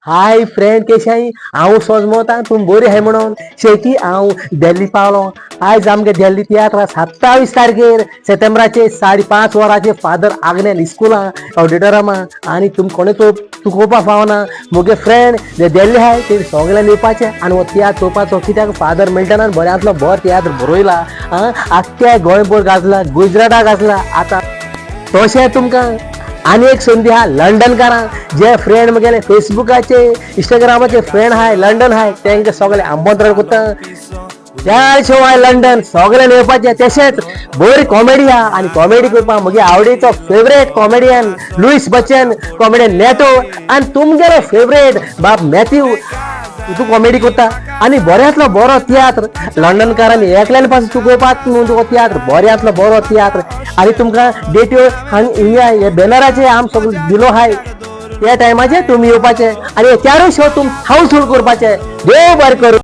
Hi friend कशी आहे हांव सोजमोता तुम बरी आहे म्हणून शेती हांव दिल्ली पावलो आयज आमगे दिल्ली तियात्रां 27 तारखेर सप्टेंबराचे 5:30 वरांचे फादर आग्नेल इस्कुला ऑडिटोरियमा आणि तुम कोणी तो चुकोवपा पावना मुगे फ्रेंड जे दिल्ली आहाय ते सगळ्यांनी येवपाचे आनी हो तियात्र चोवपाचो कित्याक फादर मेळटना बऱ्यांतलो बरो तियात्र बरयला आख्ख्या गोंयभर गाजला गुजराता गाजला आता तशें तुमकां आणि एक संधी हा लंडनकारां जे फ्रेंड म्हगेले फेसबुकाचे इंस्टाग्रामाचे फ्रेंड हाय लंडन हाय तेंका सगळे आमंत्रण करता त्या शो हाय लंडन सगळ्यांनी येवपाचे तशेंच बरी कॉमेडी हा आणि कॉमेडी करपाक म्हगे आवडीचो favourite comedian Louis Bachchan comedian नेटो आणि तुमगेलो फेवरेट बाब मॅथ्यू तू कॉमेडी करता आणि बऱ्यांतलो बरो तियात्र लंडनकारांनी एकल्यान पासून चुकोवपाक न्हू तो तियात्र बऱ्यांतलो बरो तियात्र आणि तुमकां डेट्यो हिंगा हे बॅनराचेर आम सगळो दिलो हाय त्या टायमाचेर तुमी येवपाचे आणि चारूय शो तुम हाऊसफुल करपाचे देव बरें करूं.